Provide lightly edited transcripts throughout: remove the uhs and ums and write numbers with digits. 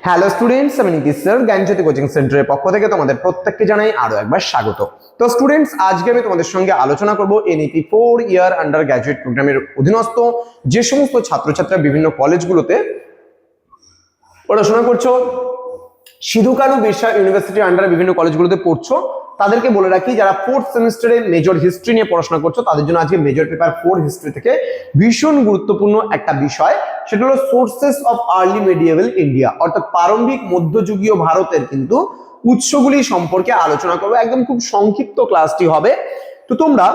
Hello students, আমি Nitish sir জ্ঞানজ্যোতি coaching সেন্টারের পক্ষ থেকে তোমাদের প্রত্যেককে জানাই আরো একবার স্বাগত। তো স্টুডেন্টস, আজকে আমি তোমাদের সঙ্গে আলোচনা করব এনইপি 4 ইয়ার আন্ডার গ্র্যাজুয়েট প্রোগ্রামের অধীনস্থ যে সমস্ত ছাত্রছাত্রীরা বিভিন্ন কলেজগুলোতে পড়াশোনা করছো, সিধু কানু বিরসা ইউনিভার্সিটির আন্ডারে বিভিন্ন কলেজগুলোতে পড়ছো, তাদেরকে বলে রাখি যারা 4th সেমিস্টারে মেজর হিস্ট্রি নিয়ে পড়াশোনা করছো তাদের জন্য আজকে মেজর পেপার 4 হিস্ট্রি থেকে ভীষণ গুরুত্বপূর্ণ একটা বিষয়, সেটা হলো সোর্সেস অফ আর্লি মেডিয়েভাল ইন্ডিয়া, অর্থাৎ প্রারম্ভিক মধ্যযুগীয় ভারতের কিন্তু উৎসগুলি সম্পর্কে আলোচনা করবো। একদম খুব সংক্ষিপ্ত ক্লাসটি হবে। তো তোমরা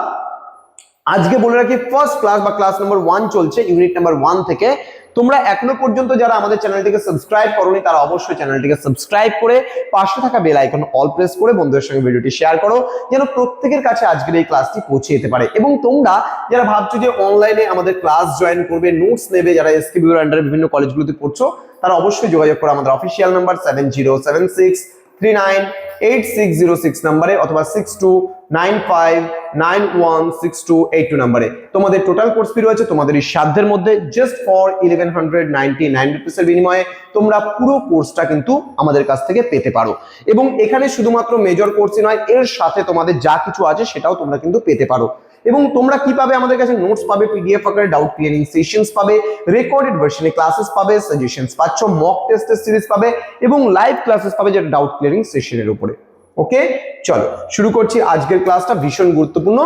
আজকে বলে রাখি ফার্স্ট ক্লাস বা ক্লাস নম্বর 1 চলছে, ইউনিট নাম্বার 1 থেকে। তোমরা এখনো পর্যন্ত যারা আমাদের চ্যানেলটিকে সাবস্ক্রাইব করোনি তারা অবশ্যই চ্যানেলটিকে সাবস্ক্রাইব করে পাশে থাকা বেল আইকন অল প্রেস করে বন্ধুদের সঙ্গে ভিডিওটি শেয়ার করো, যেন প্রত্যেকের কাছে আজকের এই ক্লাসটি পৌঁছে যেতে পারে। এবং তোমরা যারা ভাবছো যে অনলাইনে আমাদের ক্লাস জয়েন করবে, নোটস নেবে, যারা এসকেবির আন্ডারে বিভিন্ন কলেজগুলোতে পড়ছো তারা অবশ্যই যোগাযোগ করো আমাদের অফিসিয়াল নাম্বার 7076398606 নম্বরে অথবা 6295916282 নম্বরে। তোমাদের টোটাল কোর্স ফি রয়েছে তোমাদের এই সাধ্যের মধ্যে, জাস্ট ফর 1199 রুপিসের বিনিময়ে তোমরা পুরো কোর্সটা কিন্তু আমাদের কাছ থেকে পেতে পারো। এবং এখানে শুধুমাত্র মেজর কোর্সই নয়, এর সাথে তোমাদের যা কিছু আছে সেটাও তোমরা কিন্তু পেতে পারো। এবং তোমরা কি পাবে আমাদের কাছে? নোটস পাবে, পিডিএফ আকারে ডাউট ক্লিয়ারিং সেশনস পাবে, রেকর্ডেড ভার্সনে ক্লাসেস পাবে, সাজেশনস পাচ্ছ, মক টেস্টের সিরিজ পাবে এবং লাইভ ক্লাসেস পাবে যেটা ডাউট ক্লিয়ারিং সেশনের উপরে। ওকে, চলো শুরু করছি আজকের ক্লাসটা। ভীষণ গুরুত্বপূর্ণ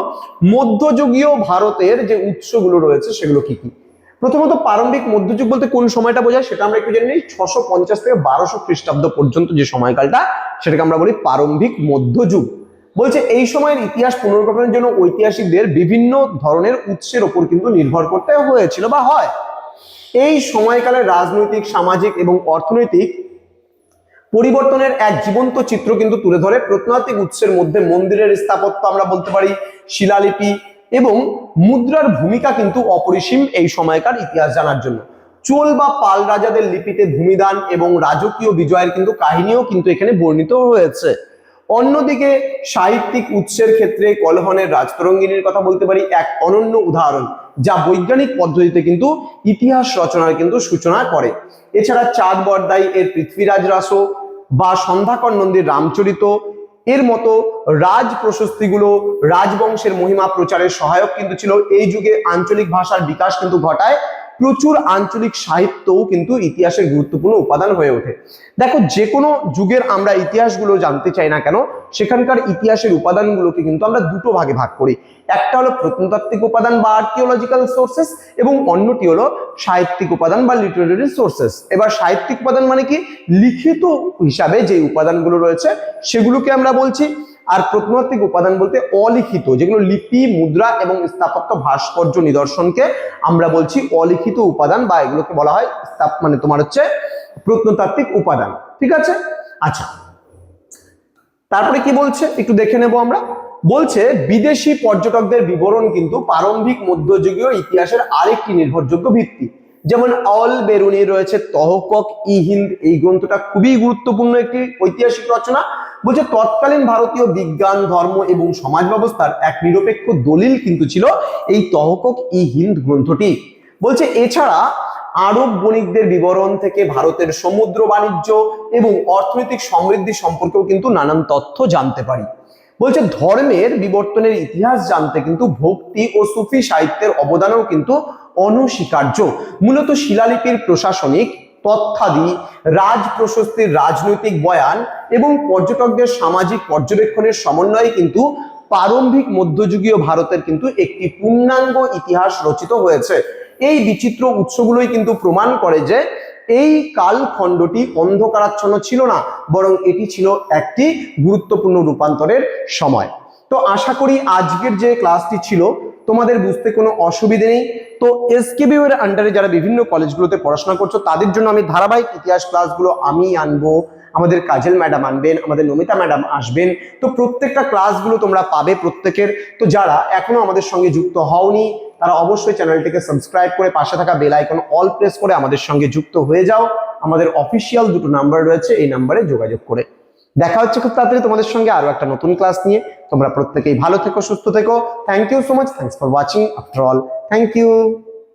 মধ্যযুগীয় ভারতের যে উৎসগুলো রয়েছে সেগুলো কি কি। প্রথমত প্রারম্ভিক মধ্যযুগ বলতে কোন সময়টা বোঝায় সেটা আমরা একটু জেনে নিই। 650 থেকে 1200 খ্রিস্টাব্দ পর্যন্ত যে সময়কালটা সেটাকে আমরা বলি প্রারম্ভিক মধ্যযুগ। বলছে এই সময়ের ইতিহাস পুনর্গঠনের জন্য ঐতিহাসিকদের বিভিন্ন ধরনের উৎসের ওপর কিন্তু নির্ভর করতে হয়েছিল বা হয়। এই সময়কালে রাজনৈতিক, সামাজিক এবং অর্থনৈতিক পরিবর্তনের এক জীবন্ত চিত্র কিন্তু তুলে ধরে। প্রত্নতাত্ত্বিক উৎসের মধ্যে মন্দিরের স্থাপত্য আমরা বলতে পারি, শিলালিপি এবং মুদ্রার ভূমিকা কিন্তু অপরিসীম এই সময়কার ইতিহাস জানার জন্য। চোল বা পাল রাজাদের লিপিতে ভূমিদান এবং রাজকীয় বিজয়ের কিন্তু কাহিনীও কিন্তু এখানে বর্ণিত হয়েছে। অন্যদিকে সাহিত্যিক উৎসের ক্ষেত্রে কলহনের রাজতরঙ্গিনীর কথা বলতে পারি, এক অনন্য উদাহরণ যা বৈজ্ঞানিক পদ্ধতিতে কিন্তু ইতিহাস রচনার কিন্তু সূচনা করে। এছাড়া চাঁদ বরদাই এর পৃথ্বীরাজ রাসো বা সন্ধ্যাকর নন্দীর রামচরিত এর মতো রাজ প্রশস্তিগুলো রাজবংশের মহিমা প্রচারের সহায়ক কিন্তু ছিল। এই যুগে আঞ্চলিক ভাষার বিকাশ কিন্তু ঘটায়। প্রচুর আঞ্চলিক সাহিত্যও কিন্তু ইতিহাসের গুরুত্বপূর্ণ উপাদান হয়ে ওঠে। দেখো, যে কোনো যুগের আমরা ইতিহাসগুলো জানতে চাই না কেন, সেখানকার ইতিহাসের উপাদানগুলোকে কিন্তু আমরা দুটো ভাগে ভাগ করি। একটা হলো প্রত্নতাত্ত্বিক উপাদান বা আর্কিওলজিক্যাল সোর্সেস এবং অন্যটি হলো সাহিত্যিক উপাদান বা লিটারেরি সোর্সেস। এবার সাহিত্যিক উপাদান মানে কি? লিখিত হিসাবে যে উপাদানগুলো রয়েছে সেগুলোকে আমরা বলছি। আর প্রত্নতাত্ত্বিক উপাদান বলতে অলিখিত, যেগুলো লিপি, মুদ্রা এবং স্থাপত্য ভাস্কর্য নিদর্শনকে আমরা বলছি অলিখিত উপাদান, বা এগুলোকে বলা হয় মানে তোমার হচ্ছে প্রত্নতাত্ত্বিক উপাদান। ঠিক আছে, আচ্ছা তারপরে কি বলছে একটু দেখে নেব আমরা। বলছে বিদেশি পর্যটকদের বিবরণ কিন্তু প্রারম্ভিক মধ্যযুগীয় ইতিহাসের আরেকটি নির্ভরযোগ্য ভিত্তি। যেমন অল বেরুনি রয়েছে তহকক ই হিন্দ, এই গ্রন্থটা খুবই গুরুত্বপূর্ণ একটি ঐতিহাসিক রচনা। বলছে তৎকালীন ভারতীয় বিজ্ঞান, ধর্ম এবং সমাজ ব্যবস্থার এক নিরপেক্ষ দলিল কিন্তু ছিল এই তহকক ই হিন্দ গ্রন্থটি। বলছে এছাড়া আরব বণিকদের বিবরণ থেকে ভারতের সমুদ্র বাণিজ্য এবং অর্থনৈতিক সমৃদ্ধি সম্পর্কেও কিন্তু নানান তথ্য জানতে পারি। বলছে ধর্মের বিবর্তনের ইতিহাস জানতে কিন্তু ভক্তি ও সুফি সাহিত্যের অবদানও কিন্তু অনস্বীকার্য। মূলত শিলালিপির প্রশাসনিক তথ্যাদি, রাজ প্রশস্তির রাজনৈতিক বয়ান এবং পর্যটকদের সামাজিক পর্যবেক্ষণের সমন্বয়ে কিন্তু প্রারম্ভিক মধ্যযুগীয় ভারতের কিন্তু একটি পূর্ণাঙ্গ ইতিহাস রচিত হয়েছে। এই বিচিত্র উৎসগুলোই কিন্তু প্রমাণ করে যে এই কালখণ্ডটি অন্ধকারাচ্ছন্ন ছিল না, বরং এটি ছিল একটি গুরুত্বপূর্ণ রূপান্তরের সময়। তো আশা করি আজকের যে ক্লাসটি ছিল তোমাদের বুঝতে কোনো অসুবিধে নেই। তো এসকেবিউ এর আন্ডারে যারা বিভিন্ন কলেজগুলোতে পড়াশোনা করছো তাদের জন্য আমি ধারাবাহিক ইতিহাস ক্লাসগুলো আমি আনবো, আমাদের কাজল ম্যাডাম আনবেন, আমাদের নমিতা ম্যাডাম আসবেন। তো প্রত্যেকটা ক্লাসগুলো তোমরা পাবে প্রত্যেকের। তো যারা এখনো আমাদের সঙ্গে যুক্ত হওনি তারা অবশ্যই চ্যানেলটিকে সাবস্ক্রাইব করে পাশে থাকা বেল আইকন অল প্রেস করে আমাদের সঙ্গে যুক্ত হয়ে যাও। আমাদের অফিসিয়াল দুটো নাম্বার রয়েছে, এই নাম্বারে যোগাযোগ করে। দেখা হচ্ছে খুব তাড়াতাড়ি তোমাদের সঙ্গে আরো একটা নতুন ক্লাস নিয়ে। তোমরা প্রত্যেকেই ভালো থেকো, সুস্থ থেকো। Thank you so much, thanks for watching after all, thank you.